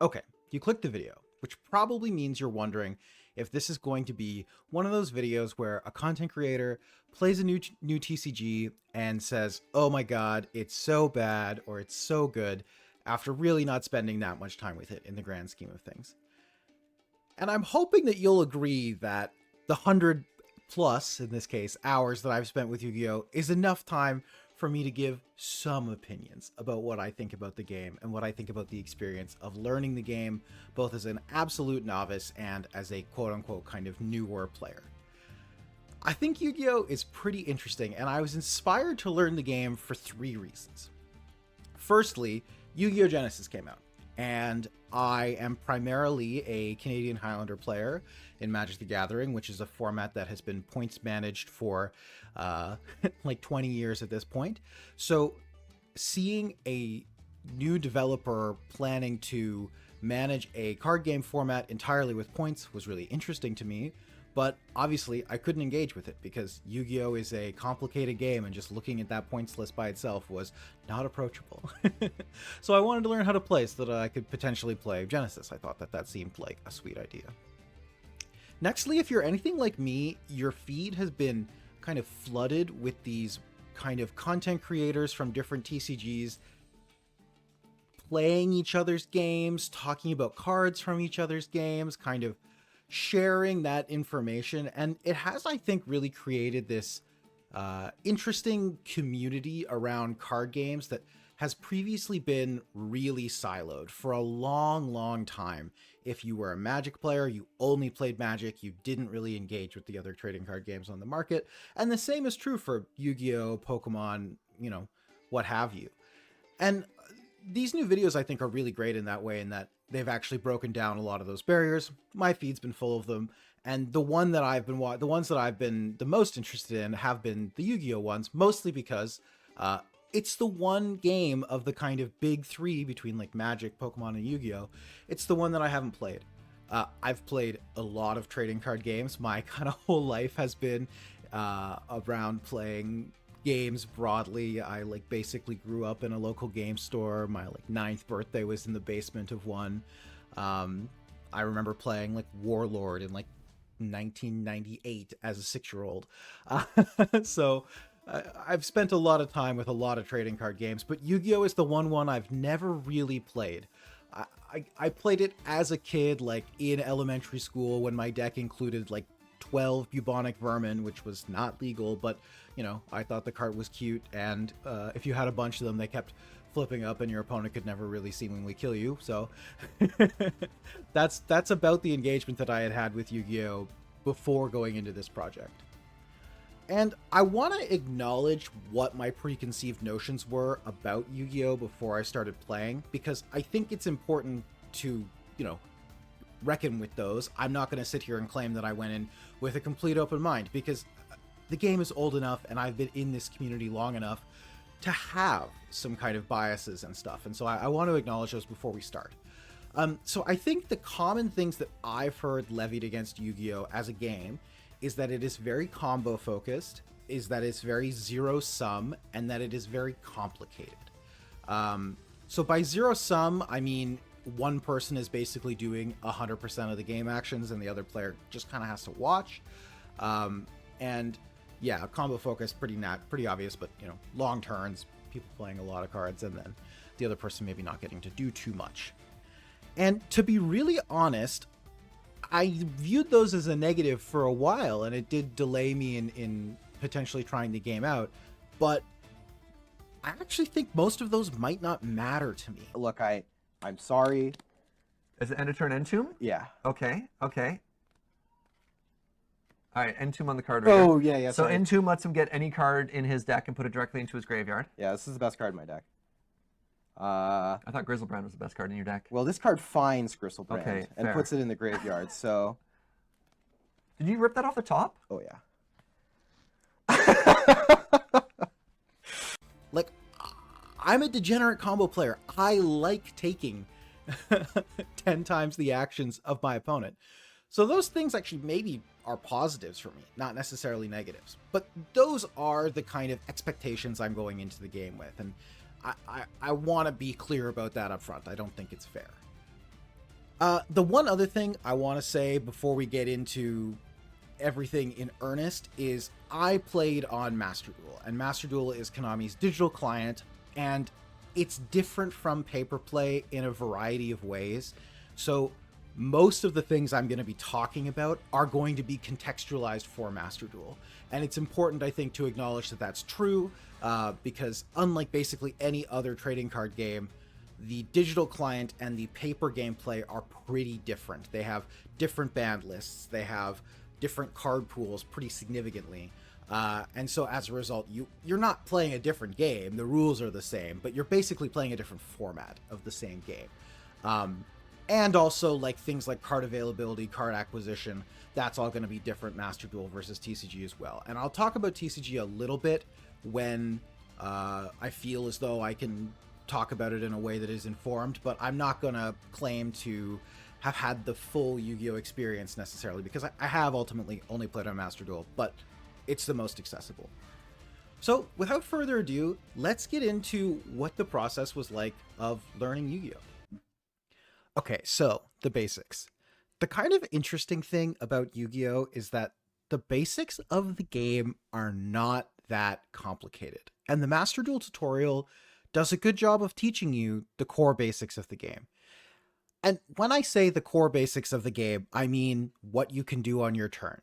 Okay, you clicked the video, which probably means you're wondering if this is going to be one of those videos where a content creator plays a new TCG and says, "Oh my god, it's so bad," or "It's so good," after really not spending that much time with it in the grand scheme of things. And I'm hoping that you'll agree that the 100 plus, in this case, hours that I've spent with Yu-Gi-Oh! Is enough time for me to give some opinions about what I think about the game and what I think about the experience of learning the game, both as an absolute novice and as a quote-unquote kind of newer player. I think Yu-Gi-Oh! Is pretty interesting, and I was inspired to learn the game for 3 reasons. Firstly, Yu-Gi-Oh! Genesis came out, and I am primarily a Canadian Highlander player in Magic the Gathering, which is a format that has been points managed for like 20 years at this point. So seeing a new developer planning to manage a card game format entirely with points was really interesting to me. But obviously, I couldn't engage with it because Yu-Gi-Oh! Is a complicated game, and just looking at that points list by itself was not approachable. So I wanted to learn how to play so that I could potentially play Genesis. I thought that that seemed like a sweet idea. Nextly, if you're anything like me, your feed has been kind of flooded with these kind of content creators from different TCGs playing each other's games, talking about cards from each other's games, kind of sharing that information. And it has, I think, really created this interesting community around card games that has previously been really siloed for a long time. If you were a Magic player, you only played Magic, you didn't really engage with the other trading card games on the market. And the same is true for Yu-Gi-Oh!, Pokemon, you know, what have you. And these new videos, I think, are really great in that way, in that they've actually broken down a lot of those barriers. My feed's been full of them, and the ones that I've been the most interested in have been the Yu-Gi-Oh! Ones, mostly because it's the one game of the kind of big 3 between like Magic, Pokemon, and Yu-Gi-Oh! It's the one that I haven't played. I've played a lot of trading card games. My kind of whole life has been around playing games broadly. I like basically grew up in a local game store. My like 9th birthday was in the basement of one. I remember playing like Warlord in like 1998 as a 6-year-old. So I've spent a lot of time with a lot of trading card games, but Yu-Gi-Oh! Is the one I've never really played. I played it as a kid, like in elementary school, when my deck included like 12 bubonic vermin, which was not legal, but you know, I thought the card was cute, and if you had a bunch of them, they kept flipping up and your opponent could never really seemingly kill you. So that's about the engagement that I had with Yu-Gi-Oh! Before going into this project. And I want to acknowledge what my preconceived notions were about Yu-Gi-Oh! Before I started playing, because I think it's important to, you know, reckon with those. I'm not going to sit here and claim that I went in with a complete open mind, because the game is old enough and I've been in this community long enough to have some kind of biases and stuff. And so I want to acknowledge those before we start. So I think the common things that I've heard levied against Yu-Gi-Oh! As a game is that it is very combo focused, is that it's very zero sum, and that it is very complicated. So by zero sum, I mean one person is basically doing 100% of the game actions and the other player just kind of has to watch. And yeah, combo focus, pretty obvious, but you know, long turns, people playing a lot of cards, and then the other person maybe not getting to do too much. And to be really honest, I viewed those as a negative for a while, and it did delay me in potentially trying the game out. But I actually think most of those might not matter to me. Look, I'm sorry. Is it end of turn Entomb? Yeah. Okay. All right, Entomb on the card right Oh, here. yeah. So Sorry. Entomb lets him get any card in his deck and put it directly into his graveyard. Yeah, this is the best card in my deck. I thought Grizzlebrand was the best card in your deck. Well, this card finds Grizzlebrand Okay, and fair. puts it in the graveyard, so... Did you rip that off the top? Oh, yeah. Like, I'm a degenerate combo player. I like taking 10 times the actions of my opponent. So those things actually maybe are positives for me, not necessarily negatives. But those are the kind of expectations I'm going into the game with. And I want to be clear about that up front. I don't think it's fair. The one other thing I want to say before we get into everything in earnest is I played on Master Duel, and Master Duel is Konami's digital client, and it's different from Paper Play in a variety of ways. So most of the things I'm going to be talking about are going to be contextualized for Master Duel. And it's important, I think, to acknowledge that that's true, because unlike basically any other trading card game, the digital client and the paper gameplay are pretty different. They have different band lists. They have different card pools pretty significantly. And so as a result, you're not playing a different game. The rules are the same, but you're basically playing a different format of the same game. And also like things like card availability, card acquisition, that's all going to be different Master Duel versus TCG as well. And I'll talk about TCG a little bit when I feel as though I can talk about it in a way that is informed, but I'm not going to claim to have had the full Yu-Gi-Oh experience necessarily, because I have ultimately only played on Master Duel, but it's the most accessible. So without further ado, let's get into what the process was like of learning Yu-Gi-Oh. Okay, so the basics. The kind of interesting thing about Yu-Gi-Oh is that the basics of the game are not that complicated, and the Master Duel tutorial does a good job of teaching you the core basics of the game. And when I say the core basics of the game, I mean what you can do on your turn.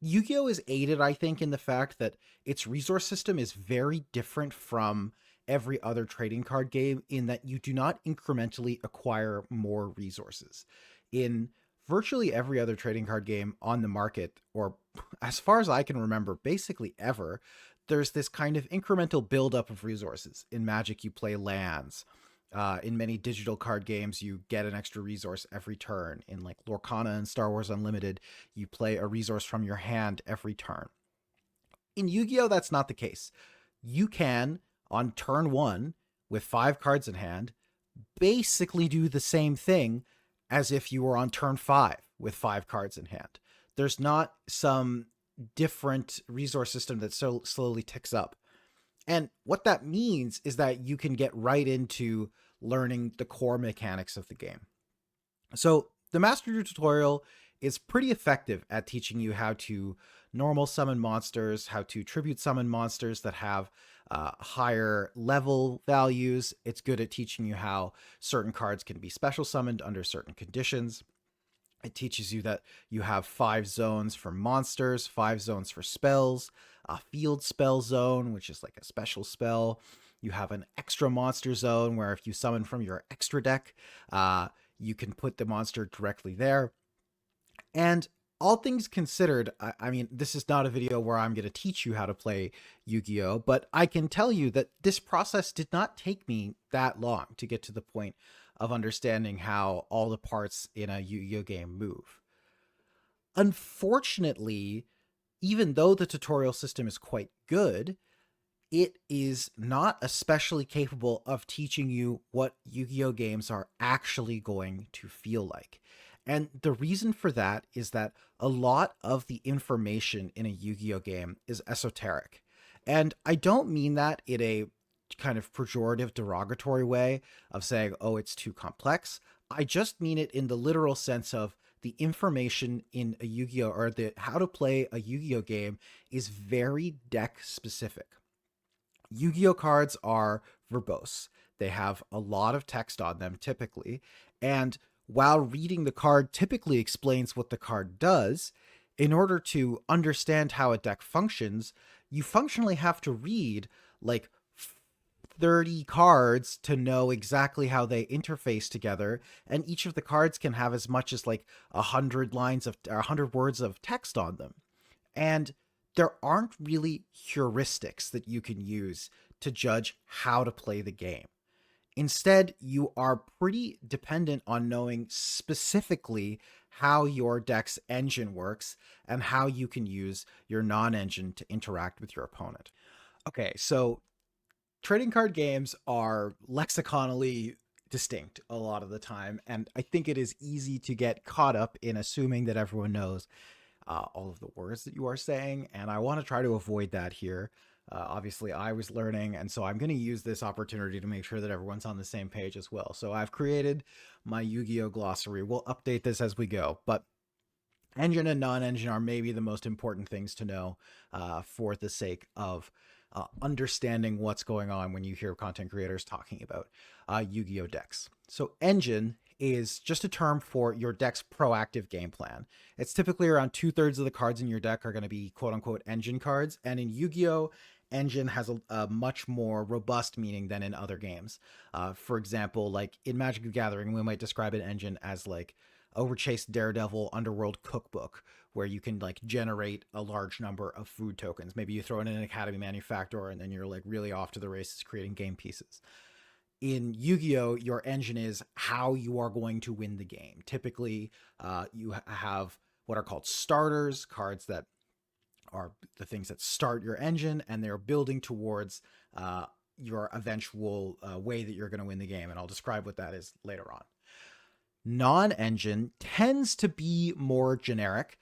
Yu-Gi-Oh is aided, I think, in the fact that its resource system is very different from every other trading card game in that you do not incrementally acquire more resources. In virtually every other trading card game on the market, or as far as I can remember, basically ever, there's this kind of incremental buildup of resources. In Magic, you play lands. In many digital card games, you get an extra resource every turn. In like Lorcana and Star Wars Unlimited, you play a resource from your hand every turn. In Yu-Gi-Oh, that's not the case. You can, on turn 1, with 5 cards in hand, basically do the same thing as if you were on turn 5 with 5 cards in hand. There's not some different resource system that so slowly ticks up. And what that means is that you can get right into learning the core mechanics of the game. So the Master Duel tutorial is pretty effective at teaching you how to normal summon monsters, how to tribute summon monsters that have higher level values. It's good at teaching you how certain cards can be special summoned under certain conditions. It teaches you that you have 5 zones for monsters, 5 zones for spells, a field spell zone, which is like a special spell. You have an extra monster zone where if you summon from your extra deck, you can put the monster directly there. And all things considered, I mean, this is not a video where I'm going to teach you how to play Yu-Gi-Oh, but I can tell you that this process did not take me that long to get to the point of understanding how all the parts in a Yu-Gi-Oh game move. Unfortunately, even though the tutorial system is quite good, it is not especially capable of teaching you what Yu-Gi-Oh games are actually going to feel like. And the reason for that is that a lot of the information in a Yu-Gi-Oh game is esoteric. And I don't mean that in a kind of pejorative, derogatory way of saying, oh, it's too complex. I just mean it in the literal sense of the information in a Yu-Gi-Oh, or the how to play a Yu-Gi-Oh game, is very deck specific. Yu-Gi-Oh cards are verbose. They have a lot of text on them typically, and while reading the card typically explains what the card does, in order to understand how a deck functions, you functionally have to read like 30 cards to know exactly how they interface together, and each of the cards can have as much as like 100 lines of 100 words of text on them. And there aren't really heuristics that you can use to judge how to play the game. Instead, you are pretty dependent on knowing specifically how your deck's engine works and how you can use your non-engine to interact with your opponent. Okay, so trading card games are lexiconally distinct a lot of the time, and I think it is easy to get caught up in assuming that everyone knows all of the words that you are saying, and I want to try to avoid that here. Obviously, I was learning, and so I'm going to use this opportunity to make sure that everyone's on the same page as well. So I've created my Yu-Gi-Oh glossary. We'll update this as we go, but engine and non-engine are maybe the most important things to know for the sake of understanding what's going on when you hear content creators talking about Yu-Gi-Oh decks. So engine is just a term for your deck's proactive game plan. It's typically around 2/3 of the cards in your deck are going to be quote unquote engine cards. And in Yu-Gi-Oh, engine has a much more robust meaning than in other games. For example, like in Magic the Gathering, we might describe an engine as like Overchase Daredevil Underworld Cookbook, where you can like generate a large number of food tokens. Maybe you throw in an Academy Manufactor and then you're like really off to the races creating game pieces. In Yu-Gi-Oh, your engine is how you are going to win the game. Typically, you have what are called starters, cards that are the things that start your engine, and they're building towards your eventual way that you're going to win the game. And I'll describe what that is later on. Non-engine tends to be more generic.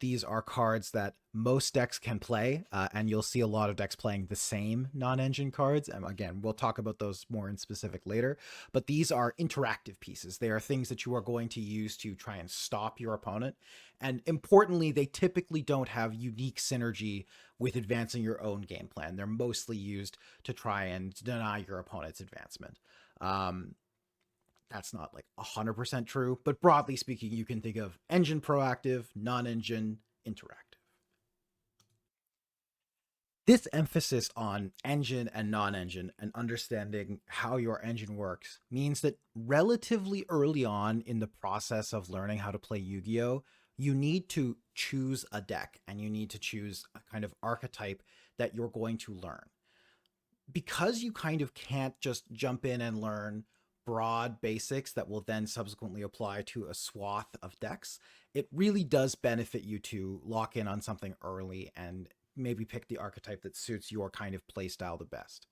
These are cards that most decks can play, and you'll see a lot of decks playing the same non-engine cards. And again, we'll talk about those more in specific later, but these are interactive pieces. They are things that you are going to use to try and stop your opponent. And importantly, they typically don't have unique synergy with advancing your own game plan. They're mostly used to try and deny your opponent's advancement. That's not like 100% true, but broadly speaking, you can think of engine proactive, non-engine interactive. This emphasis on engine and non-engine and understanding how your engine works means that relatively early on in the process of learning how to play Yu-Gi-Oh, you need to choose a deck and you need to choose a kind of archetype that you're going to learn. Because you kind of can't just jump in and learn broad basics that will then subsequently apply to a swath of decks, it really does benefit you to lock in on something early and maybe pick the archetype that suits your kind of play style the best.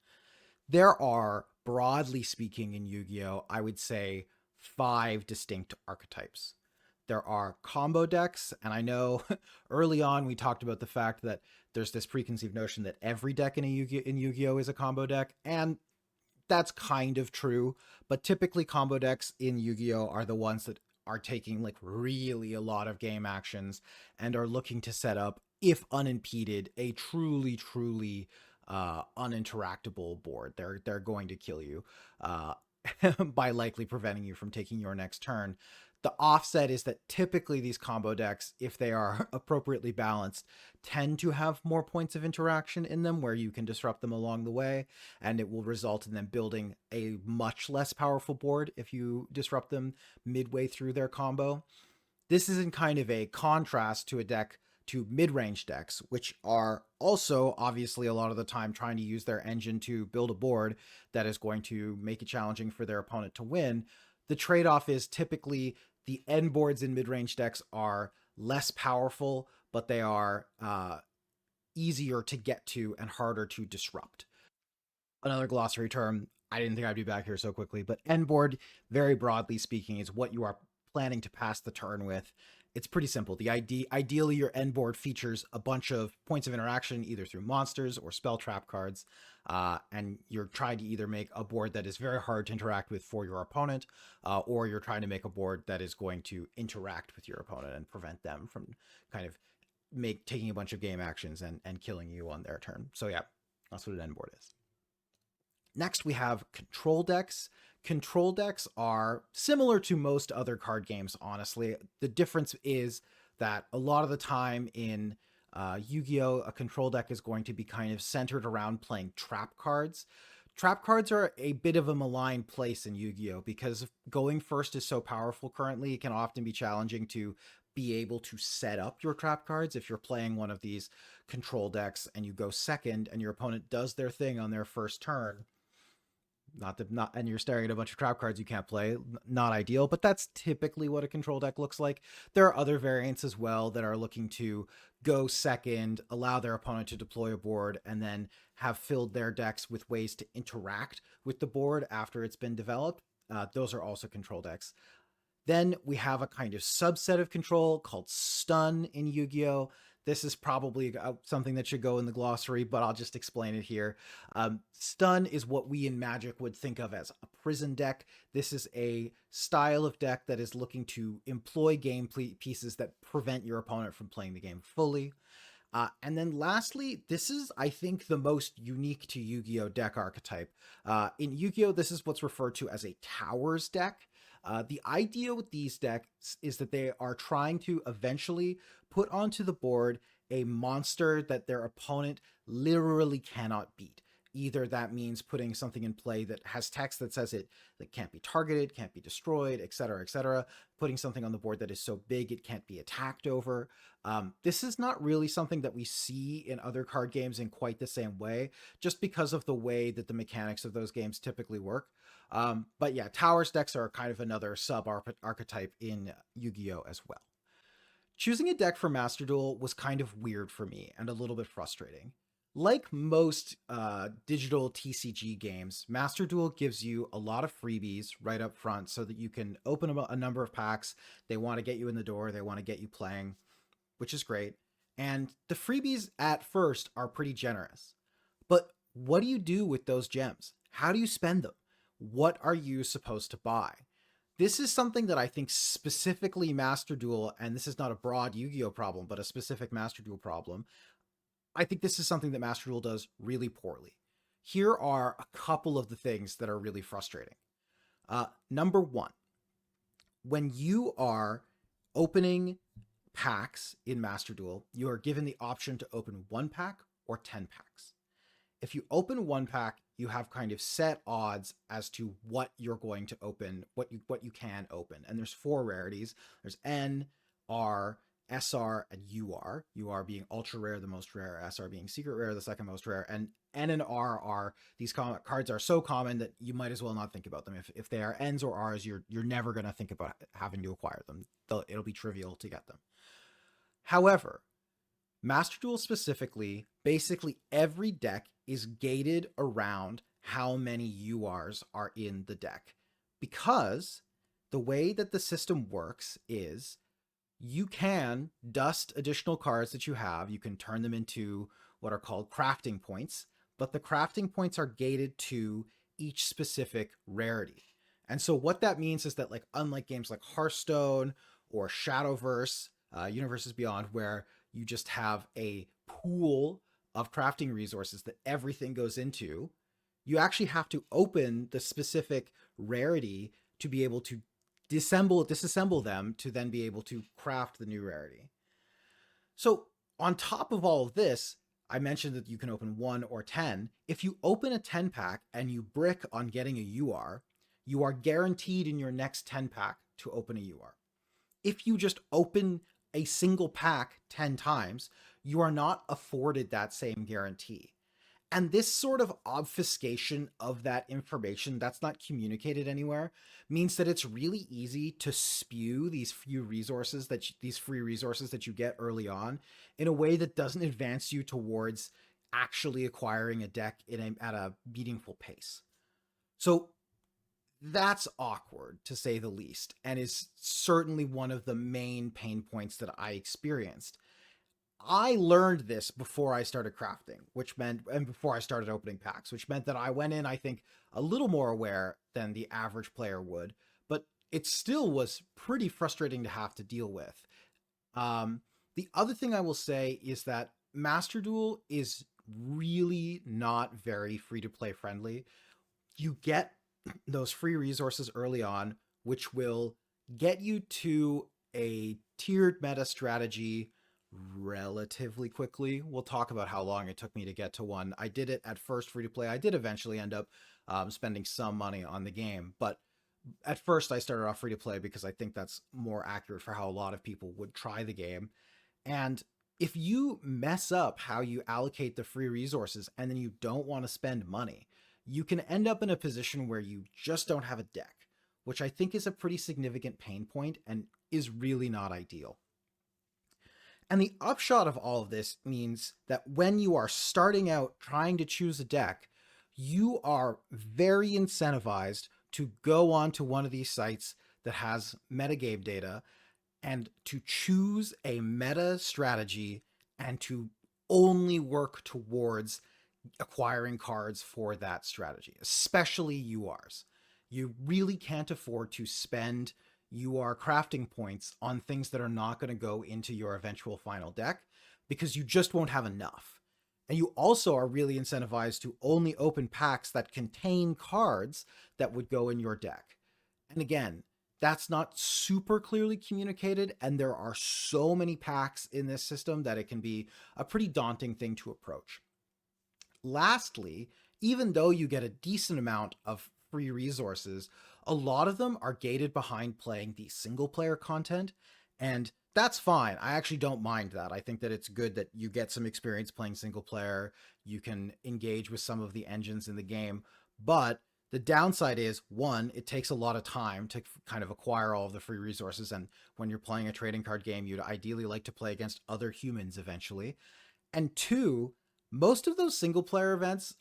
There are, broadly speaking, in Yu-Gi-Oh, I would say 5 distinct archetypes. There are combo decks, and I know early on we talked about the fact that there's this preconceived notion that every deck in Yu-Gi-Oh is a combo deck, and that's kind of true, but typically combo decks in Yu-Gi-Oh are the ones that are taking like really a lot of game actions and are looking to set up, if unimpeded, a truly uninteractable board. They're going to kill you by likely preventing you from taking your next turn. The offset is that typically these combo decks, if they are appropriately balanced, tend to have more points of interaction in them where you can disrupt them along the way, and it will result in them building a much less powerful board if you disrupt them midway through their combo. This is in kind of a contrast to mid-range decks, which are also obviously a lot of the time trying to use their engine to build a board that is going to make it challenging for their opponent to win. The trade-off is typically the end boards in mid-range decks are less powerful, but they are easier to get to and harder to disrupt. Another glossary term, I didn't think I'd be back here so quickly, but end board, very broadly speaking, is what you are planning to pass the turn with. It's pretty simple. Ideally, your end board features a bunch of points of interaction, either through monsters or spell trap cards, and you're trying to either make a board that is very hard to interact with for your opponent, or you're trying to make a board that is going to interact with your opponent and prevent them from kind of taking a bunch of game actions and killing you on their turn. So yeah, that's what an end board is. Next, we have control decks. Control decks are similar to most other card games, honestly. The difference is that a lot of the time in Yu-Gi-Oh, a control deck is going to be kind of centered around playing trap cards. Trap cards are a bit of a maligned place in Yu-Gi-Oh because going first is so powerful currently, it can often be challenging to be able to set up your trap cards. If you're playing one of these control decks and you go second and your opponent does their thing on their first turn, and you're staring at a bunch of trap cards you can't play, not ideal, but that's typically what a control deck looks like. There are other variants as well that are looking to go second, allow their opponent to deploy a board, and then have filled their decks with ways to interact with the board after it's been developed. Those are also control decks. Then we have a kind of subset of control called stun in Yu-Gi-Oh! This is probably something that should go in the glossary, but I'll just explain it here. Stun is what we in Magic would think of as a prison deck. This is a style of deck that is looking to employ game pieces that prevent your opponent from playing the game fully. And then lastly, this is, I think, the most unique to Yu-Gi-Oh! Deck archetype. In Yu-Gi-Oh! This is what's referred to as a Towers deck. The idea with these decks is that they are trying to eventually put onto the board a monster that their opponent literally cannot beat. Either that means putting something in play that has text that says it that can't be targeted, can't be destroyed, etc., etc. Putting something on the board that is so big it can't be attacked over. This is not really something that we see in other card games in quite the same way, just because of the way that the mechanics of those games typically work. But yeah, Towers decks are kind of another sub-archetype in Yu-Gi-Oh! As well. Choosing a deck for Master Duel was kind of weird for me and a little bit frustrating. Like most digital TCG games, Master Duel gives you a lot of freebies right up front so that you can open a number of packs. They want to get you in the door, they want to get you playing, which is great. And the freebies at first are pretty generous. But what do you do with those gems? How do you spend them? What are you supposed to buy? This is something that I think specifically Master Duel, and this is not a broad Yu-Gi-Oh! Problem, but a specific Master Duel problem. I think this is something that Master Duel does really poorly. Here are a couple of the things that are really frustrating. Number one, when you are opening packs in Master Duel, you are given the option to open 1 pack or 10 packs. If you open 1 pack, you have kind of set odds as to what you're going to open, what you can open. And there's 4 rarities. There's N, R, SR, and UR. UR being ultra rare, the most rare, SR being secret rare, the second most rare. And N and R are, these cards are so common that you might as well not think about them. If they are Ns or Rs, you're never going to think about having to acquire them. It'll be trivial to get them. However, Master Duel specifically, basically every deck is gated around how many URs are in the deck. Because the way that the system works is you can dust additional cards that you have. You can turn them into what are called crafting points, but the crafting points are gated to each specific rarity. And so what that means is that, like, unlike games like Hearthstone or Shadowverse, Universes Beyond, where you just have a pool of crafting resources that everything goes into, you actually have to open the specific rarity to be able to disassemble them to then be able to craft the new rarity. So on top of all of this, I mentioned that you can open 1 or 10. If you open a 10 pack and you brick on getting a UR, you are guaranteed in your next 10 pack to open a UR. If you just open a single pack 10 times, you are not afforded that same guarantee. And this sort of obfuscation of that information that's not communicated anywhere means that it's really easy to spew these free resources that you get early on in a way that doesn't advance you towards actually acquiring a deck at a meaningful pace. So that's awkward, to say the least, and is certainly one of the main pain points that I experienced. I learned this before I started crafting, and before I started opening packs, which meant that I went in, I think, a little more aware than the average player would, but it still was pretty frustrating to have to deal with. The other thing I will say is that Master Duel is really not very free-to-play friendly. You get those free resources early on, which will get you to a tiered meta strategy relatively quickly. We'll talk about how long it took me to get to one. I did it at first free to play. I did eventually end up spending some money on the game, but at first I started off free to play because I think that's more accurate for how a lot of people would try the game. And if you mess up how you allocate the free resources and then you don't want to spend money, you can end up in a position where you just don't have a deck, which I think is a pretty significant pain point and is really not ideal. And the upshot of all of this means that when you are starting out trying to choose a deck, you are very incentivized to go onto one of these sites that has metagame data and to choose a meta strategy and to only work towards acquiring cards for that strategy, especially URs. You really can't afford to spend UR crafting points on things that are not going to go into your eventual final deck because you just won't have enough. And you also are really incentivized to only open packs that contain cards that would go in your deck. And again, that's not super clearly communicated, and there are so many packs in this system that it can be a pretty daunting thing to approach. Lastly, even though you get a decent amount of free resources, a lot of them are gated behind playing the single player content, and that's fine. I actually don't mind that. I think that it's good that you get some experience playing single player, you can engage with some of the engines in the game, but the downside is, one, it takes a lot of time to kind of acquire all of the free resources, and when you're playing a trading card game, you'd ideally like to play against other humans eventually. And two, most of those single player events,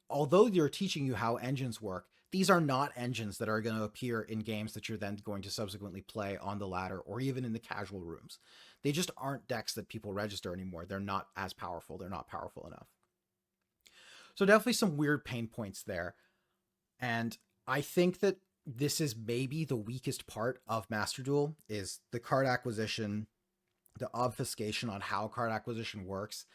although they're teaching you how engines work, these are not engines that are going to appear in games that you're then going to subsequently play on the ladder or even in the casual rooms. They just aren't decks that people register anymore. They're not as powerful. They're not powerful enough. So definitely some weird pain points there. And I think that this is maybe the weakest part of Master Duel is the card acquisition, the obfuscation on how card acquisition works,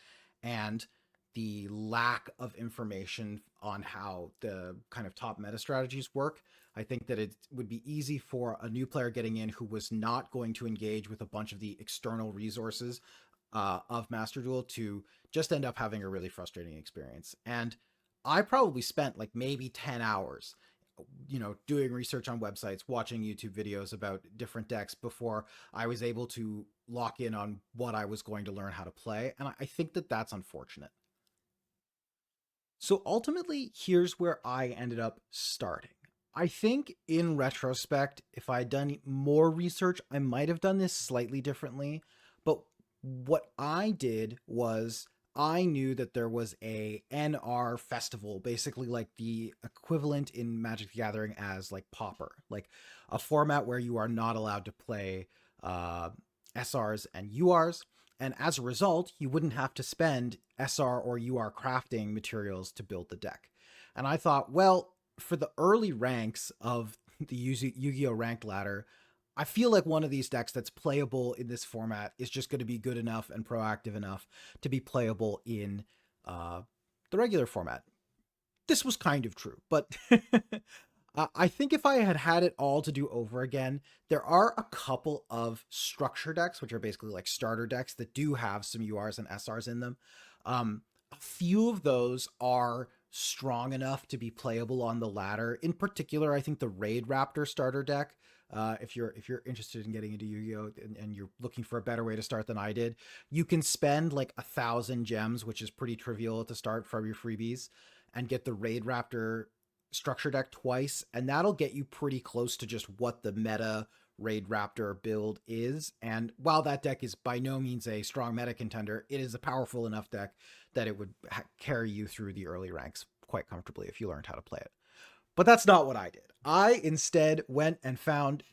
and the lack of information on how the kind of top meta strategies work. I think that it would be easy for a new player getting in who was not going to engage with a bunch of the external resources of Master Duel to just end up having a really frustrating experience. And I probably spent like maybe 10 hours doing research on websites, watching YouTube videos about different decks before I was able to lock in on what I was going to learn how to play. And I think that that's unfortunate. So ultimately, here's where I ended up starting. I think in retrospect, if I had done more research, I might have done this slightly differently. But what I did was I knew that there was a NR festival, basically like the equivalent in Magic the Gathering as like Pauper, like a format where you are not allowed to play SRs and URs. And as a result, you wouldn't have to spend SR or UR crafting materials to build the deck. And I thought, well, for the early ranks of the Yu-Gi-Oh! Ranked ladder, I feel like one of these decks that's playable in this format is just going to be good enough and proactive enough to be playable in the regular format. This was kind of true, but I think if I had had it all to do over again, there are a couple of structure decks, which are basically like starter decks that do have some URs and SRs in them. A few of those are strong enough to be playable on the ladder. In particular, I think the Raid Raptor starter deck, if you're interested in getting into Yu-Gi-Oh! And you're looking for a better way to start than I did, you can spend like 1,000 gems, which is pretty trivial at the start from your freebies, and get the Raid Raptor structure deck twice, and that'll get you pretty close to just what the meta Raid Raptor build is. And while that deck is by no means a strong meta contender, it is a powerful enough deck that it would carry you through the early ranks quite comfortably if you learned how to play it. But that's not what I did. I instead went and found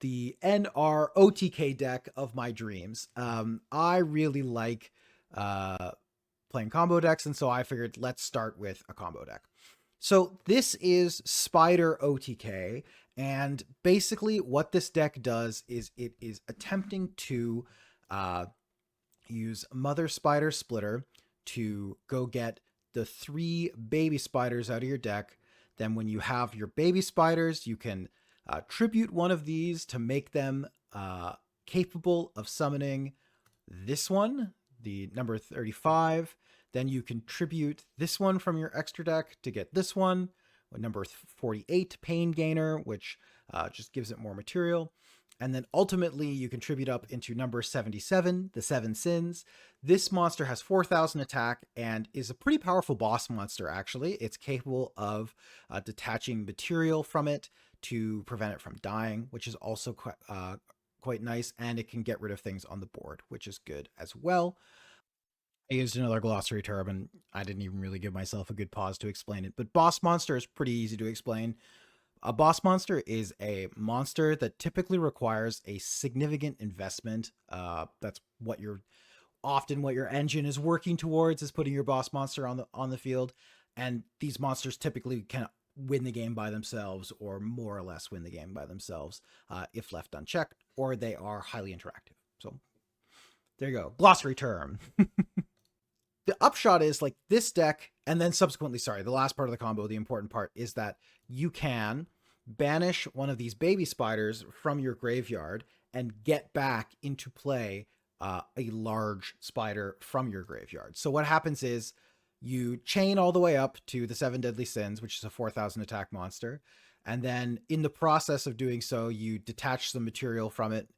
the NR OTK deck of my dreams. I really like playing combo decks, and so I figured let's start with a combo deck. So this is Spider OTK, and basically what this deck does is it is attempting to use Mother Spider Splitter to go get the 3 baby spiders out of your deck. Then when you have your baby spiders, you can tribute one of these to make them capable of summoning this one, the number 35. Then you contribute this one from your extra deck to get this one, number 48, Pain Gainer, which just gives it more material. And then ultimately you contribute up into number 77, the 7 Sins. This monster has 4,000 attack and is a pretty powerful boss monster, actually. It's capable of detaching material from it to prevent it from dying, which is also quite nice. And it can get rid of things on the board, which is good as well. I used another glossary term, and I didn't even really give myself a good pause to explain it. But boss monster is pretty easy to explain. A boss monster is a monster that typically requires a significant investment. That's what you're often what your engine is working towards, is putting your boss monster on the field. And these monsters typically can win the game by themselves, or more or less win the game by themselves, if left unchecked, or they are highly interactive. So there you go. Glossary term. The upshot is, like, this deck, and then subsequently, sorry, the last part of the combo, the important part, is that you can banish one of these baby spiders from your graveyard and get back into play a large spider from your graveyard. So what happens is you chain all the way up to the 7 Deadly Sins, which is a 4,000 attack monster. And then in the process of doing so, you detach some material from it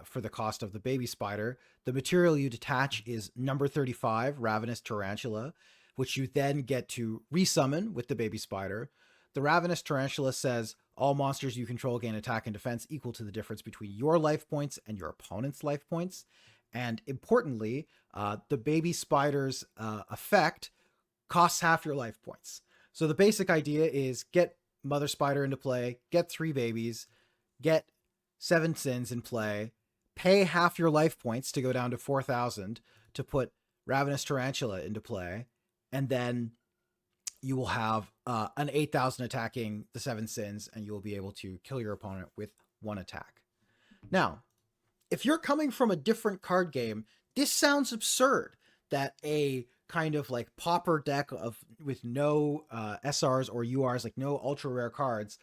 for the cost of the baby spider. The material you detach is number 35, Ravenous Tarantula, which you then get to resummon with the baby spider. The Ravenous Tarantula says all monsters you control gain attack and defense equal to the difference between your life points and your opponent's life points. And importantly, the baby spider's effect costs half your life points. So the basic idea is get Mother Spider into play, get 3 babies, get 7 Sins in play, pay half your life points to go down to 4,000 to put Ravenous Tarantula into play, and then you will have an 8,000 attacking the 7 Sins, and you will be able to kill your opponent with 1 attack. Now, if you're coming from a different card game, this sounds absurd that a kind of like pauper deck with no SRs or URs, like no ultra rare cards,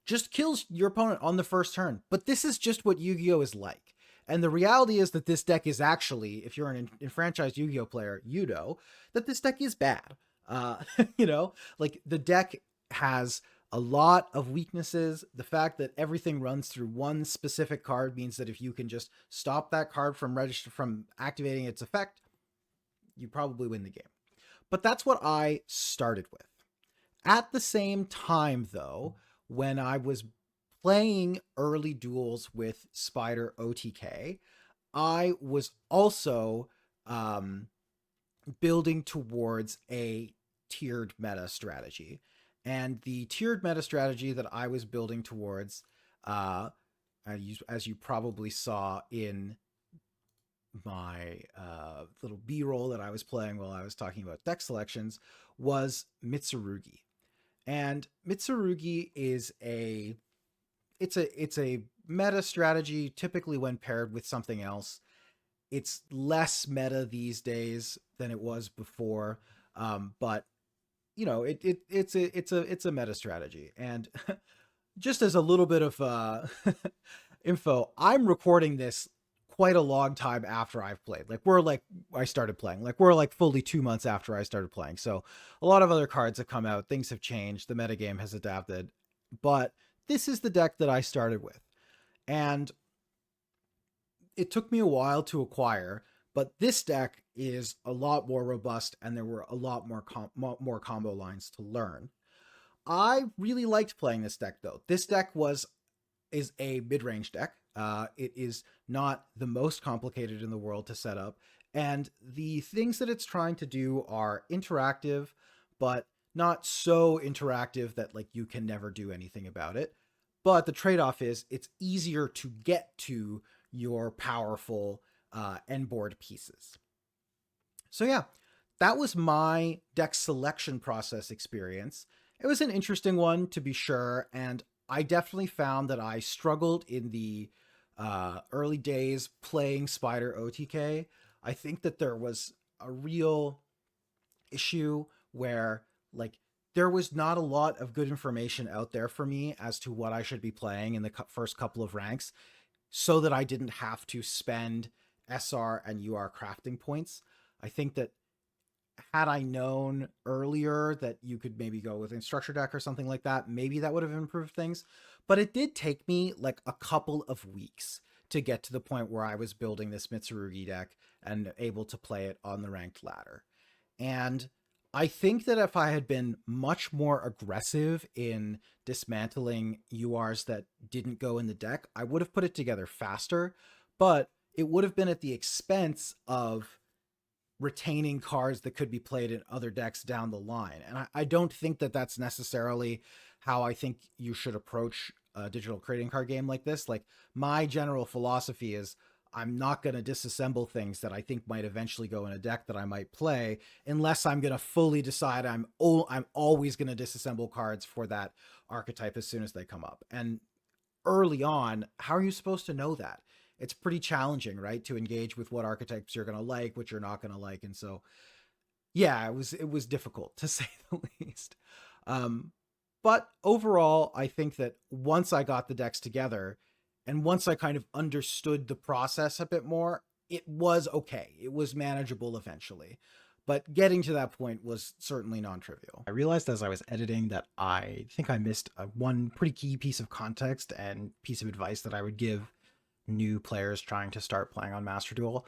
just kills your opponent on the first turn. But this is just what Yu-Gi-Oh! Is like. And the reality is that this deck is actually, if you're an enfranchised Yu-Gi-Oh! Player, you know that this deck is bad. Like, the deck has a lot of weaknesses. The fact that everything runs through one specific card means that if you can just stop that card from activating its effect, you probably win the game. But that's what I started with. At the same time, though, when I was playing early duels with Spider OTK, I was also building towards a tiered meta strategy. And the tiered meta strategy that I was building towards, as you probably saw in my little B-roll that I was playing while I was talking about deck selections, was Mitsurugi. And Mitsurugi is a meta strategy, typically when paired with something else. It's less meta these days than it was before, but it's a meta strategy. And just as a little bit of info, I'm recording this quite a long time after I've played. I started playing. We're fully 2 months after I started playing. So a lot of other cards have come out. Things have changed. The metagame has adapted. But this is the deck that I started with. And it took me a while to acquire, but this deck is a lot more robust, and there were a lot more more combo lines to learn. I really liked playing this deck, though. This deck is a mid-range deck. It is not the most complicated in the world to set up, and the things that it's trying to do are interactive, but not so interactive that you can never do anything about it. But the trade-off is it's easier to get to your powerful end board pieces. So yeah, that was my deck selection process experience. It was an interesting one, to be sure, and I definitely found that I struggled in the early days playing Spider OTK. I think that there was a real issue where there was not a lot of good information out there for me as to what I should be playing in the first couple of ranks, so that I didn't have to spend SR and UR crafting points. I think that had I known earlier that you could maybe go with a structure deck or something like that, maybe that would have improved things. But it did take me a couple of weeks to get to the point where I was building this Mitsurugi deck and able to play it on the ranked ladder. And I think that if I had been much more aggressive in dismantling URs that didn't go in the deck, I would have put it together faster, but it would have been at the expense of retaining cards that could be played in other decks down the line. And I don't think that that's necessarily how I think you should approach a digital trading card game like this. Like, my general philosophy is I'm not going to disassemble things that I think might eventually go in a deck that I might play, unless I'm going to fully decide I'm always going to disassemble cards for that archetype as soon as they come up. And early on, how are you supposed to know that? It's pretty challenging, right? To engage with what archetypes you're going to like, what you're not going to like. And so, yeah, it was difficult to say the least. But overall, I think that once I got the decks together and once I kind of understood the process a bit more, it was okay. It was manageable eventually. But getting to that point was certainly non-trivial. I realized as I was editing that I think I missed one pretty key piece of context and piece of advice that I would give new players trying to start playing on Master Duel.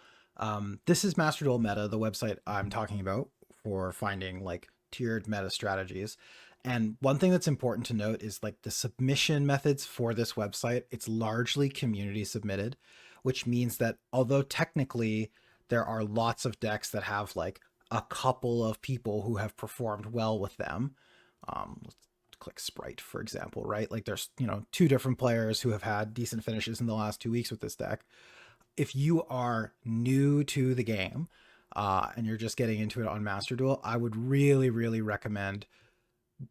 This is Master Duel Meta, the website I'm talking about for finding like tiered meta strategies. And one thing that's important to note is like the submission methods for this website, it's largely community submitted, which means that although technically there are lots of decks that have like a couple of people who have performed well with them. Let's click Sprite, for example, right? Like there's, 2 different players who have had decent finishes in the last 2 weeks with this deck. If you are new to the game and you're just getting into it on Master Duel, I would really, really recommend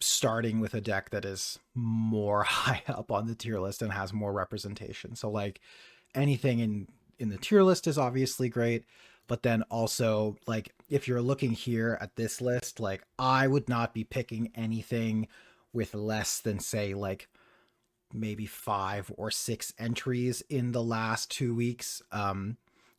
starting with a deck that is more high up on the tier list and has more representation. So like anything in the tier list is obviously great, but then also like if you're looking here at this list, like I would not be picking anything with less than say like maybe 5 or 6 entries in the last 2 weeks.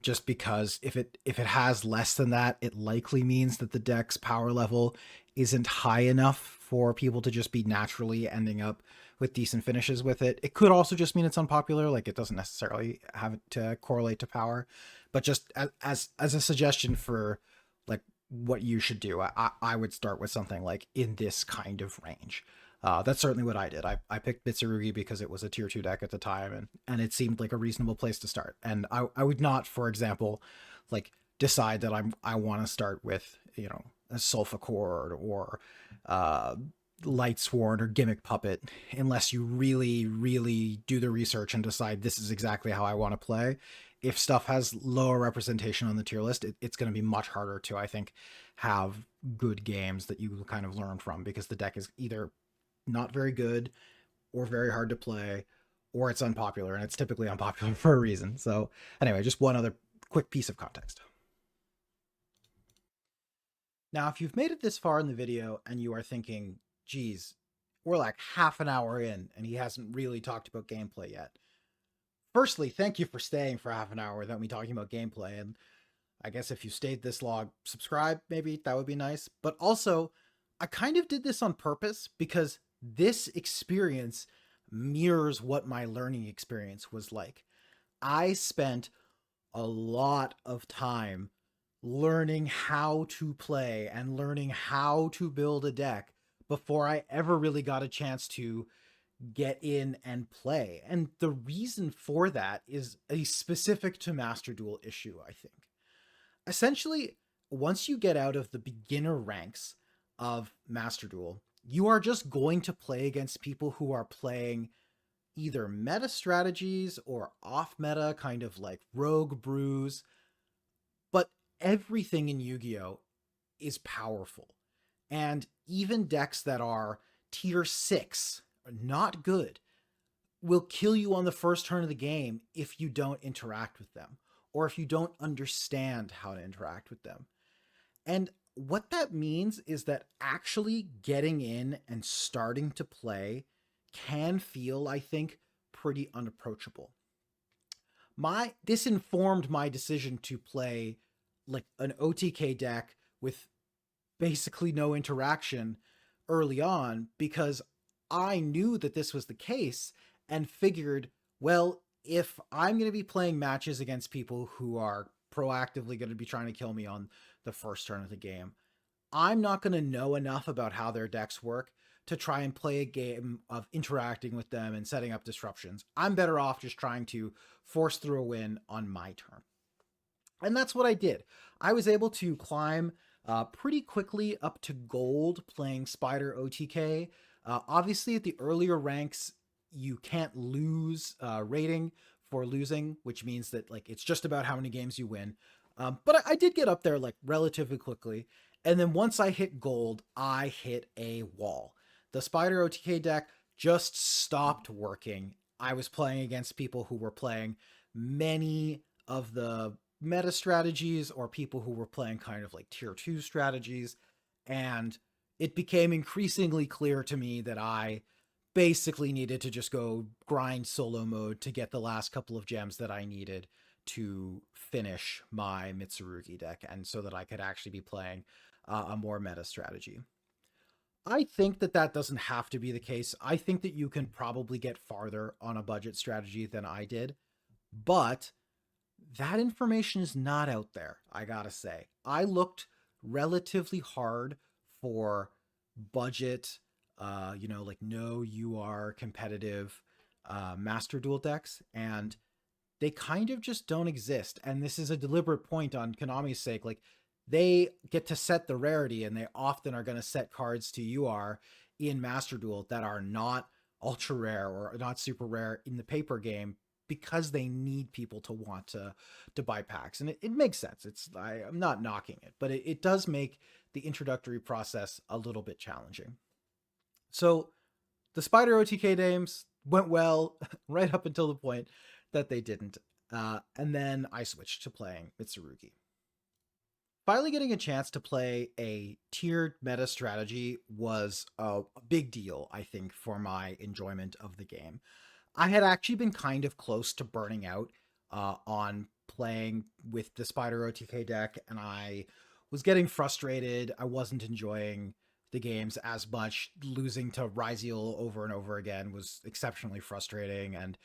Just because if it has less than that, it likely means that the deck's power level isn't high enough for people to just be naturally ending up with decent finishes with it. It could also just mean it's unpopular. Like it doesn't necessarily have to correlate to power, but just as a suggestion for like what you should do, I would start with something like in this kind of range. That's certainly what I did. I picked Bitsurugi because it was a tier 2 deck at the time, and it seemed like a reasonable place to start. And I would not, for example, like decide that I want to start with, a Sulfachord or Lightsworn or Gimmick Puppet, unless you really, really do the research and decide this is exactly how I want to play. If stuff has lower representation on the tier list, it's going to be much harder to, I think, have good games that you kind of learn from, because the deck is either not very good or very hard to play, or it's unpopular, and it's typically unpopular for a reason. So anyway, just one other quick piece of context. Now, if you've made it this far in the video and you are thinking, geez, we're like half an hour in and he hasn't really talked about gameplay yet. Firstly, thank you for staying for half an hour without me talking about gameplay. And I guess if you stayed this long, subscribe, maybe that would be nice. But also, I kind of did this on purpose because this experience mirrors what my learning experience was like. I spent a lot of time learning how to play and learning how to build a deck before I ever really got a chance to get in and play. And the reason for that is a specific to Master Duel issue, I think. Essentially, once you get out of the beginner ranks of Master Duel, you are just going to play against people who are playing either meta strategies or off meta, kind of like rogue brews. But everything in Yu-Gi-Oh! Is powerful. And even decks that are tier 6, not good, will kill you on the first turn of the game if you don't interact with them, or if you don't understand how to interact with them. And what that means is that actually getting in and starting to play can feel, I think, pretty unapproachable. This informed my decision to play like an OTK deck with basically no interaction early on, because I knew that this was the case and figured, well, if I'm going to be playing matches against people who are proactively going to be trying to kill me on the first turn of the game, I'm not going to know enough about how their decks work to try and play a game of interacting with them and setting up disruptions. I'm better off just trying to force through a win on my turn. And that's what I did. I was able to climb pretty quickly up to gold playing Spider OTK Obviously, at the earlier ranks, you can't lose rating for losing, which means that like it's just about how many games you win. But I did get up there like relatively quickly, and then once I hit gold, I hit a wall. The Spider OTK deck just stopped working. I was playing against people who were playing many of the meta strategies or people who were playing kind of like tier 2 strategies, and it became increasingly clear to me that I basically needed to just go grind solo mode to get the last couple of gems that I needed to finish my Mitsurugi deck, and so that I could actually be playing a more meta strategy. I think that that doesn't have to be the case. I think that you can probably get farther on a budget strategy than I did, but that information is not out there, I gotta say. I looked relatively hard for budget, like no UR competitive Master Duel decks, and they kind of just don't exist. And this is a deliberate point on Konami's sake. Like, they get to set the rarity, and they often are going to set cards to UR in Master Duel that are not ultra rare or not super rare in the paper game, because they need people to want to buy packs. And it makes sense. I'm not knocking it, but it does make the introductory process a little bit challenging. So the Spider OTK games went well right up until the point that they didn't. And then I switched to playing Mitsurugi. Finally getting a chance to play a tiered meta strategy was a big deal, I think, for my enjoyment of the game. I had actually been kind of close to burning out on playing with the Spider OTK deck, and I was getting frustrated. I wasn't enjoying the games as much. Losing to Ryziel over and over again was exceptionally frustrating, and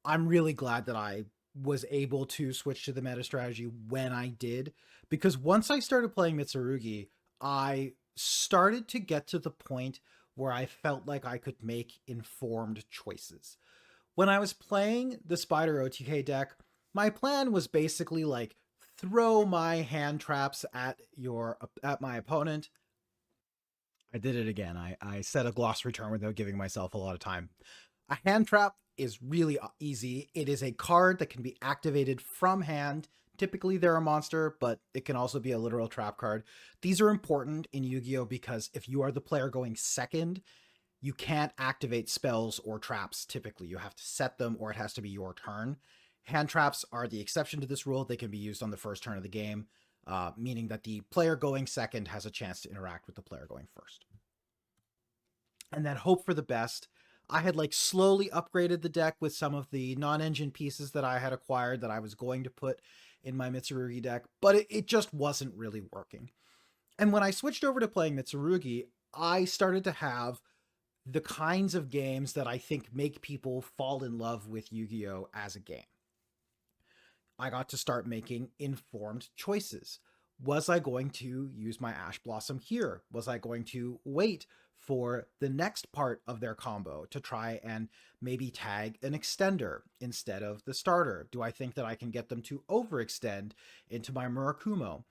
I'm really glad that I was able to switch to the meta strategy when I did, because once I started playing Mitsurugi, I started to get to the point where I felt like I could make informed choices. When I was playing the Spider OTK deck, my plan was basically like throw my hand traps at my opponent. I did it again. I set a gloss return without giving myself a lot of time. A hand trap is really easy. It is a card that can be activated from hand. Typically they're a monster, but it can also be a literal trap card. These are important in Yu-Gi-Oh! Because if you are the player going second, you can't activate spells or traps typically. You have to set them, or it has to be your turn. Hand traps are the exception to this rule. They can be used on the first turn of the game, meaning that the player going second has a chance to interact with the player going first. And then hope for the best. I had like slowly upgraded the deck with some of the non-engine pieces that I had acquired that I was going to put in my Mitsurugi deck, but it just wasn't really working. And when I switched over to playing Mitsurugi, I started to have the kinds of games that I think make people fall in love with Yu-Gi-Oh! As a game. I got to start making informed choices. Was I going to use my Ash Blossom here? Was I going to wait for the next part of their combo to try and maybe tag an extender instead of the starter? Do I think that I can get them to overextend into my Murakumo?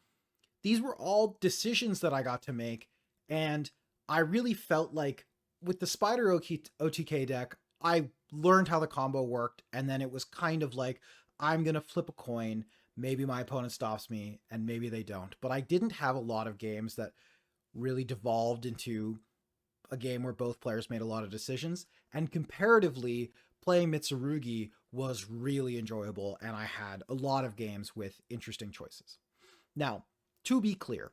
These were all decisions that I got to make, and I really felt like with the Spider OTK deck, I learned how the combo worked, and then it was kind of like, I'm going to flip a coin. Maybe my opponent stops me, and maybe they don't. But I didn't have a lot of games that really devolved into a game where both players made a lot of decisions. And comparatively, playing Mitsurugi was really enjoyable, and I had a lot of games with interesting choices. Now, to be clear,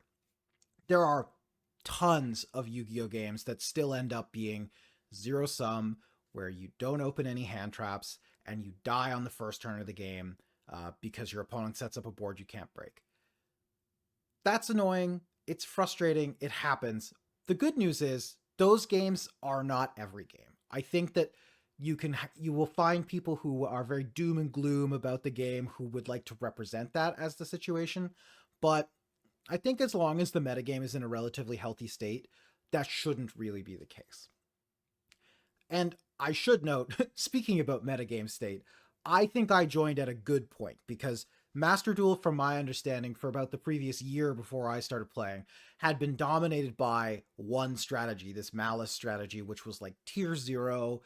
there are tons of Yu-Gi-Oh! Games that still end up being zero-sum, where you don't open any hand traps, and you die on the first turn of the game because your opponent sets up a board you can't break. That's annoying. It's frustrating. It happens. The good news is those games are not every game. I think that you will find people who are very doom and gloom about the game who would like to represent that as the situation. But I think as long as the metagame is in a relatively healthy state, that shouldn't really be the case. And I should note, speaking about metagame state, I think I joined at a good point, because Master Duel, from my understanding, for about the previous year before I started playing, had been dominated by one strategy, this Malice strategy, which was like tier 0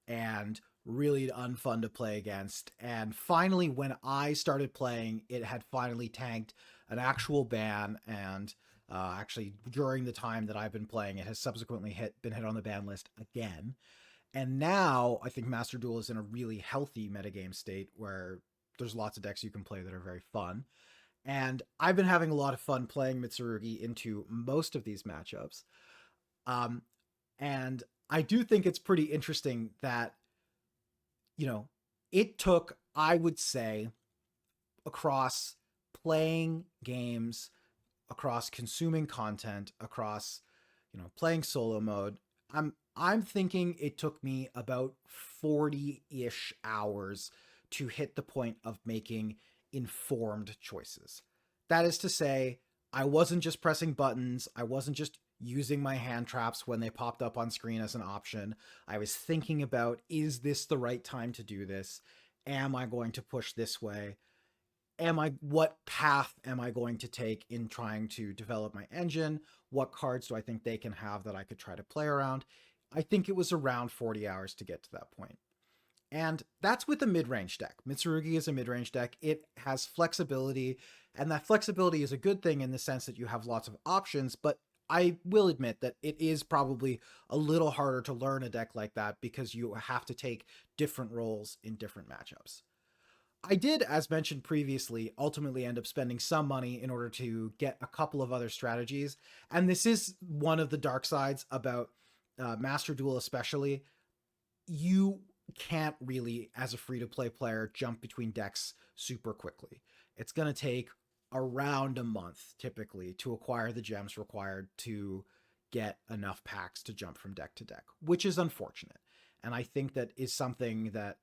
and really unfun to play against. And finally, when I started playing, it had finally tanked an actual ban, and actually during the time that I've been playing, it has subsequently been hit on the ban list again. And now I think Master Duel is in a really healthy metagame state where there's lots of decks you can play that are very fun. And I've been having a lot of fun playing Mitsurugi into most of these matchups. Um, and I do think it's pretty interesting that, you know, it took, I would say, across playing games, across consuming content, across, playing solo mode, I'm thinking it took me about 40-ish hours to hit the point of making informed choices. That is to say, I wasn't just pressing buttons, I wasn't just using my hand traps when they popped up on screen as an option. I was thinking about, is this the right time to do this? Am I going to push this way? What path am I going to take in trying to develop my engine? What cards do I think they can have that I could try to play around? I think it was around 40 hours to get to that point. And that's with a mid-range deck. Mitsurugi is a mid-range deck. It has flexibility, and that flexibility is a good thing in the sense that you have lots of options, but I will admit that it is probably a little harder to learn a deck like that because you have to take different roles in different matchups. I did, as mentioned previously, ultimately end up spending some money in order to get a couple of other strategies. And this is one of the dark sides about Master Duel especially. You can't really, as a free-to-play player, jump between decks super quickly. It's going to take around a month, typically, to acquire the gems required to get enough packs to jump from deck to deck, which is unfortunate. And I think that is something that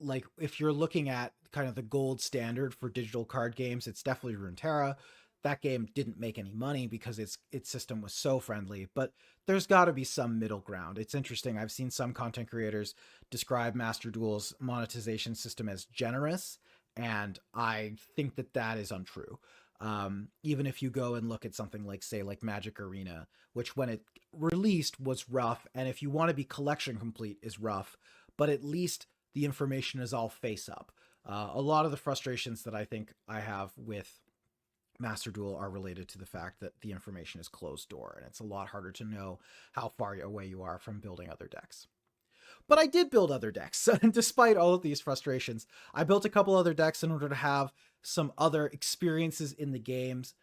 like if you're looking at kind of the gold standard for digital card games, it's definitely Runeterra. That game didn't make any money because its system was so friendly, but there's got to be some middle ground. It's interesting. I've seen some content creators describe Master Duel's monetization system as generous, and I think that that is untrue. Even if you go and look at something like, say, like Magic Arena, which when it released was rough, and if you want to be collection complete is rough, but at least the information is all face up. A lot of the frustrations that I think I have with Master Duel are related to the fact that the information is closed door, and it's a lot harder to know how far away you are from building other decks. But I did build other decks, and despite all of these frustrations, I built a couple other decks in order to have some other experiences in the games.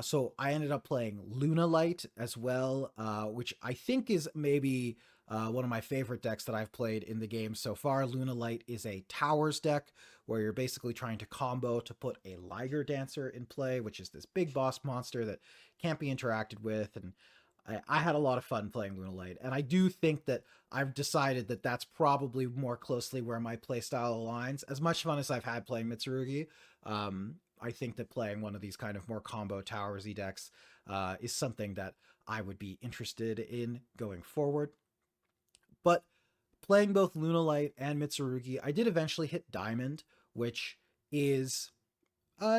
So I ended up playing Lunalight as well, which I think is maybe one of my favorite decks that I've played in the game so far. Lunalight is a towers deck where you're basically trying to combo to put a Liger Dancer in play, which is this big boss monster that can't be interacted with. And I had a lot of fun playing Lunalight. And I do think that I've decided that that's probably more closely where my playstyle aligns. As much fun as I've had playing Mitsurugi, I think that playing one of these kind of more combo towersy decks is something that I would be interested in going forward. But playing both Lunalight and Mitsurugi, I did eventually hit Diamond, which is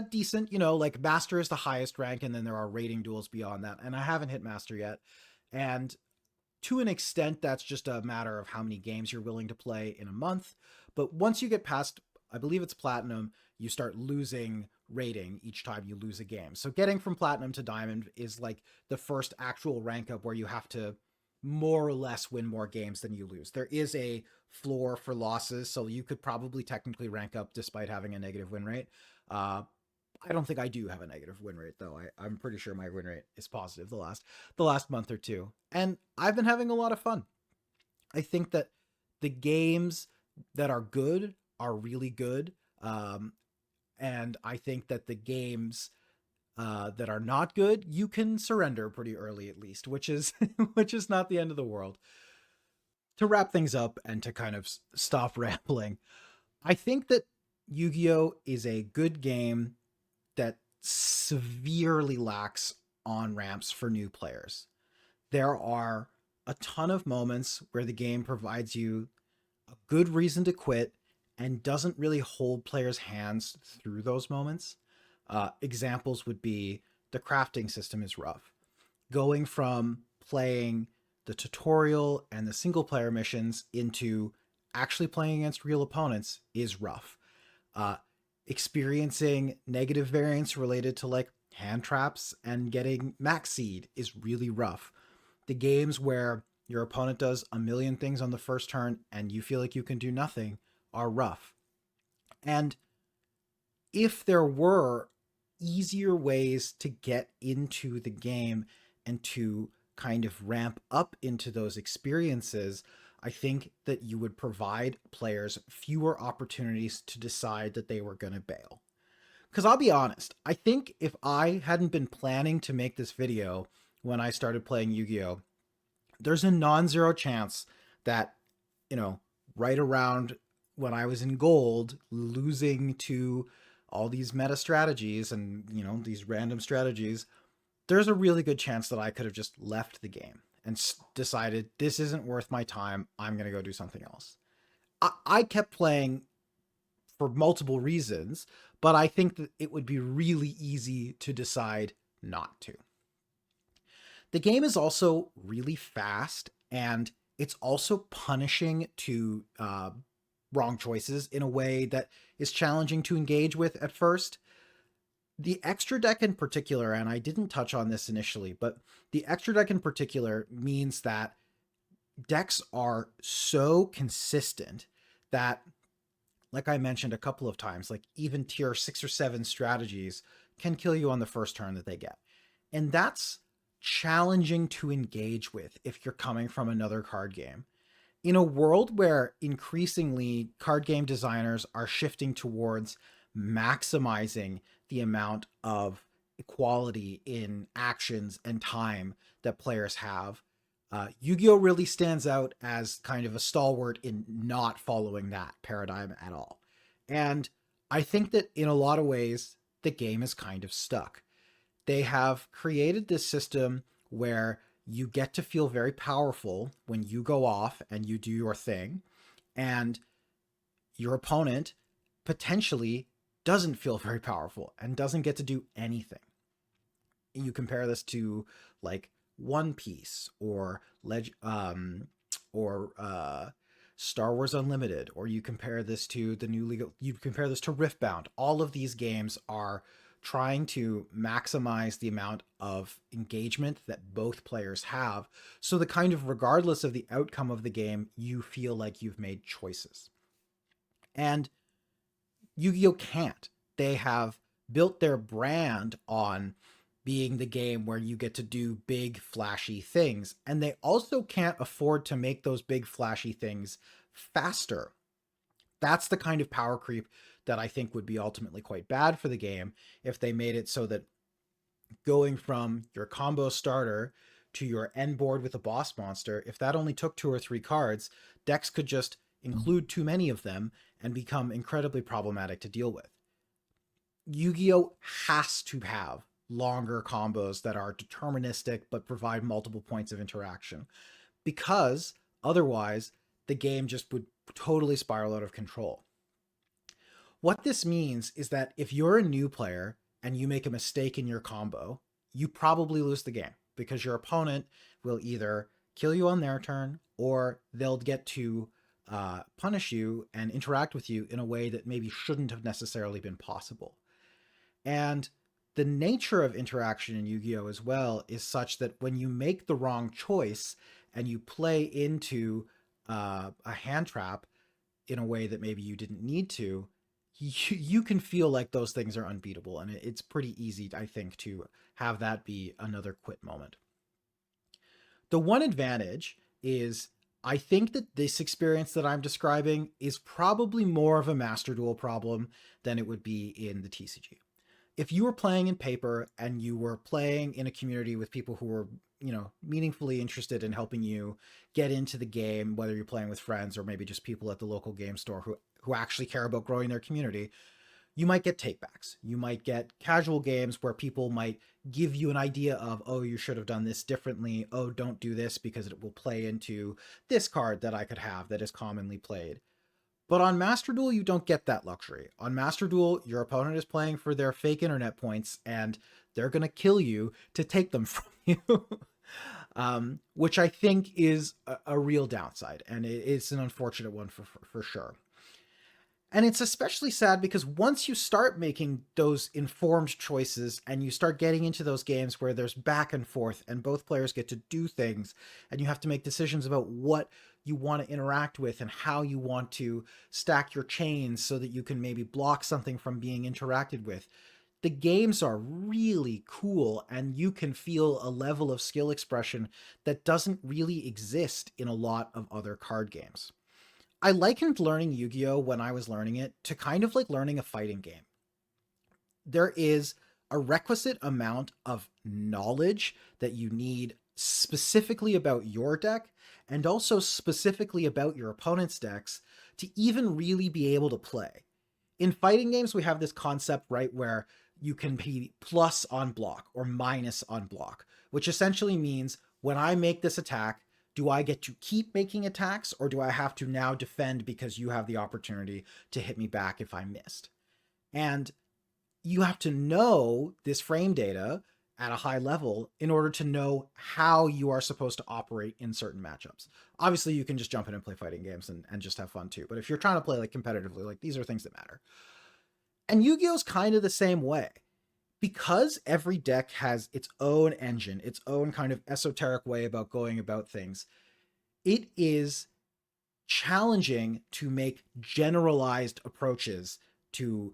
decent. Like Master is the highest rank, and then there are rating duels beyond that. And I haven't hit Master yet. And to an extent, that's just a matter of how many games you're willing to play in a month. But once you get past, I believe it's Platinum, you start losing rating each time you lose a game. So getting from Platinum to Diamond is like the first actual rank up where you have to more or less win more games than you lose. There is a floor for losses, so you could probably technically rank up despite having a negative win rate. I don't think I do have a negative win rate, though. I'm pretty sure my win rate is positive the last month or two. And I've been having a lot of fun. I think that the games that are good are really good. And I think that the games that are not good, you can surrender pretty early at least, which is which is not the end of the world. To wrap things up and to kind of stop rambling, I think that Yu-Gi-Oh! Is a good game that severely lacks on-ramps for new players. There are a ton of moments where the game provides you a good reason to quit and doesn't really hold players' hands through those moments. Examples would be the crafting system is rough. Going from playing the tutorial and the single player missions into actually playing against real opponents is rough. Uh, Experiencing negative variance related to like hand traps and getting max seed is really rough. The games where your opponent does a million things on the first turn and you feel like you can do nothing are rough. And if there were easier ways to get into the game and to kind of ramp up into those experiences, I think that you would provide players fewer opportunities to decide that they were going to bail. Because I'll be honest, I think if I hadn't been planning to make this video when I started playing Yu-Gi-Oh, there's a non-zero chance that, you know, right around when I was in gold, losing to all these meta strategies and, you know, these random strategies, there's a really good chance that I could have just left the game and decided this isn't worth my time. I'm going to go do something else. I kept playing for multiple reasons, but I think that it would be really easy to decide not to. The game is also really fast, and it's also punishing to wrong choices in a way that is challenging to engage with at first. The extra deck in particular, and I didn't touch on this initially, but the extra deck in particular means that decks are so consistent that, like I mentioned a couple of times, like even tier 6 or 7 strategies can kill you on the first turn that they get. And that's challenging to engage with if you're coming from another card game. In a world where increasingly card game designers are shifting towards maximizing the amount of equality in actions and time that players have, Yu-Gi-Oh! Really stands out as kind of a stalwart in not following that paradigm at all. And I think that in a lot of ways, the game is kind of stuck. They have created this system where you get to feel very powerful when you go off and you do your thing, and your opponent potentially doesn't feel very powerful and doesn't get to do anything. You compare this to like One Piece or Star Wars Unlimited, or you compare this to the new League. You compare this to Riftbound. All of these games are trying to maximize the amount of engagement that both players have, so the kind of regardless of the outcome of the game, you feel like you've made choices. And Yu-Gi-Oh can't. They have built their brand on being the game where you get to do big flashy things, and they also can't afford to make those big flashy things faster. That's the kind of power creep that I think would be ultimately quite bad for the game if they made it so that going from your combo starter to your end board with a boss monster, if that only took 2 or 3 cards, decks could just include too many of them and become incredibly problematic to deal with. Yu-Gi-Oh! Has to have longer combos that are deterministic but provide multiple points of interaction, because otherwise the game just would totally spiral out of control. What this means is that if you're a new player and you make a mistake in your combo, you probably lose the game because your opponent will either kill you on their turn or they'll get to punish you and interact with you in a way that maybe shouldn't have necessarily been possible. And the nature of interaction in Yu-Gi-Oh! As well is such that when you make the wrong choice and you play into a hand trap in a way that maybe you didn't need to, you can feel like those things are unbeatable. And it's pretty easy, I think, to have that be another quit moment. The one advantage is I think that this experience that I'm describing is probably more of a Master Duel problem than it would be in the TCG. If you were playing in paper and you were playing in a community with people who were, meaningfully interested in helping you get into the game, whether you're playing with friends or maybe just people at the local game store who actually care about growing their community, you might get takebacks. You might get casual games where people might give you an idea of, oh, you should have done this differently. Oh, don't do this because it will play into this card that I could have that is commonly played. But on Master Duel, you don't get that luxury. On Master Duel, your opponent is playing for their fake internet points, and they're going to kill you to take them from you. Which I think is a real downside, and it's an unfortunate one for sure. And it's especially sad because once you start making those informed choices and you start getting into those games where there's back and forth and both players get to do things and you have to make decisions about what you want to interact with and how you want to stack your chains so that you can maybe block something from being interacted with, the games are really cool and you can feel a level of skill expression that doesn't really exist in a lot of other card games. I likened learning Yu-Gi-Oh! When I was learning it to kind of like learning a fighting game. There is a requisite amount of knowledge that you need specifically about your deck and also specifically about your opponent's decks to even really be able to play. In fighting games, we have this concept, right, where you can be plus on block or minus on block, which essentially means when I make this attack, do I get to keep making attacks or do I have to now defend because you have the opportunity to hit me back if I missed? And you have to know this frame data at a high level in order to know how you are supposed to operate in certain matchups. Obviously, you can just jump in and play fighting games and just have fun too. But if you're trying to play like competitively, like these are things that matter. And Yu-Gi-Oh! Is kind of the same way. Because every deck has its own engine, its own kind of esoteric way about going about things, it is challenging to make generalized approaches to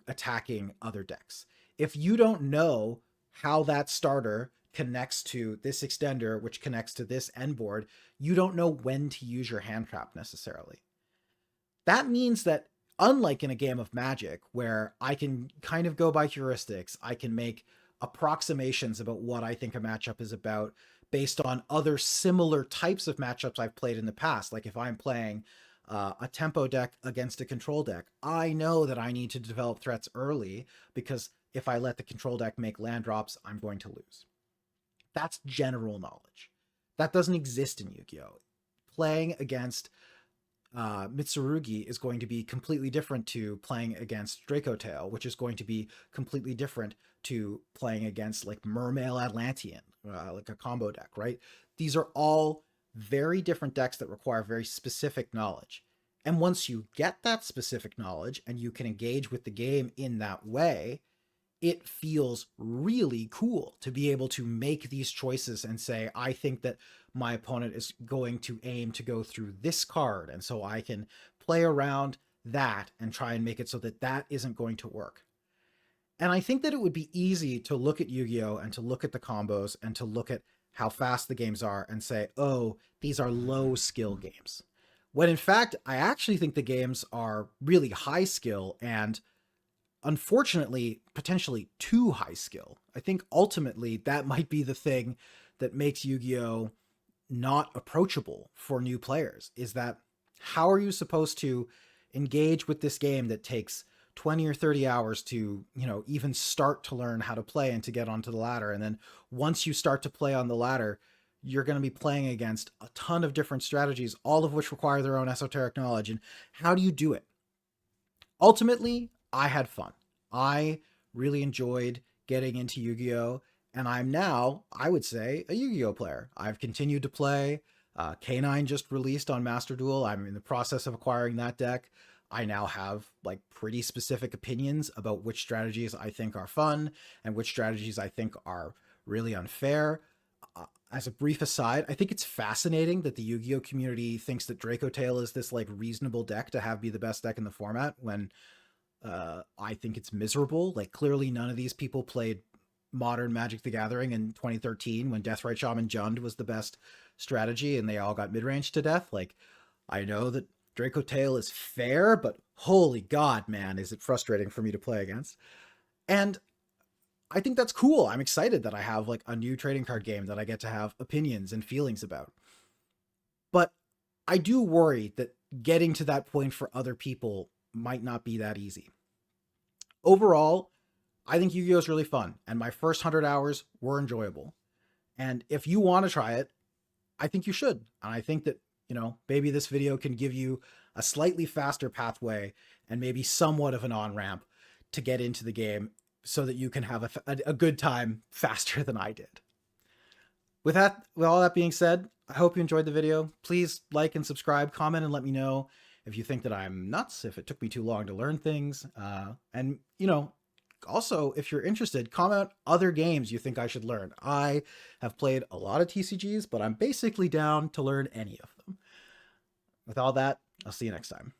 attacking other decks. If you don't know how that starter connects to this extender, which connects to this end board, you don't know when to use your hand trap necessarily. That means that unlike in a game of Magic, where I can kind of go by heuristics, I can make approximations about what I think a matchup is about based on other similar types of matchups I've played in the past. Like if I'm playing a tempo deck against a control deck, I know that I need to develop threats early because if I let the control deck make land drops, I'm going to lose. That's general knowledge. That doesn't exist in Yu-Gi-Oh! Playing against Mitsurugi is going to be completely different to playing against Draco Tail, which is going to be completely different to playing against like Mermail Atlantean, like a combo deck, right? These are all very different decks that require very specific knowledge. And once you get that specific knowledge and you can engage with the game in that way, it feels really cool to be able to make these choices and say, I think that my opponent is going to aim to go through this card. And so I can play around that and try and make it so that that isn't going to work. And I think that it would be easy to look at Yu-Gi-Oh! And to look at the combos and to look at how fast the games are and say, oh, these are low skill games. When in fact, I actually think the games are really high skill and unfortunately, potentially too high skill. I think ultimately that might be the thing that makes Yu-Gi-Oh! Not approachable for new players, is that how are you supposed to engage with this game that takes 20 or 30 hours to, even start to learn how to play and to get onto the ladder. And then once you start to play on the ladder, you're going to be playing against a ton of different strategies, all of which require their own esoteric knowledge. And how do you do it? Ultimately, I had fun. I really enjoyed getting into Yu-Gi-Oh! And I'm now, I would say, a Yu-Gi-Oh! Player. I've continued to play. K9 just released on Master Duel. I'm in the process of acquiring that deck. I now have like pretty specific opinions about which strategies I think are fun and which strategies I think are really unfair. As a brief aside, I think it's fascinating that the Yu-Gi-Oh! Community thinks that Draco Tail is this like reasonable deck to have be the best deck in the format when I think it's miserable. Like clearly none of these people played modern Magic the Gathering in 2013 when Deathrite Shaman Jund was the best strategy and they all got mid-range to death. Like I know that Draco Tail is fair, but holy God, man, is it frustrating for me to play against. And I think that's cool. I'm excited that I have like a new trading card game that I get to have opinions and feelings about. But I do worry that getting to that point for other people might not be that easy. Overall, I think Yu-Gi-Oh! Is really fun, and my first 100 hours were enjoyable. And if you want to try it, I think you should. And I think that, maybe this video can give you a slightly faster pathway and maybe somewhat of an on-ramp to get into the game so that you can have a good time faster than I did. With all that being said, I hope you enjoyed the video. Please like and subscribe, comment, and let me know if you think that I'm nuts, if it took me too long to learn things. And, you know, also, if you're interested, comment other games you think I should learn. I have played a lot of TCGs, but I'm basically down to learn any of them. With all that, I'll see you next time.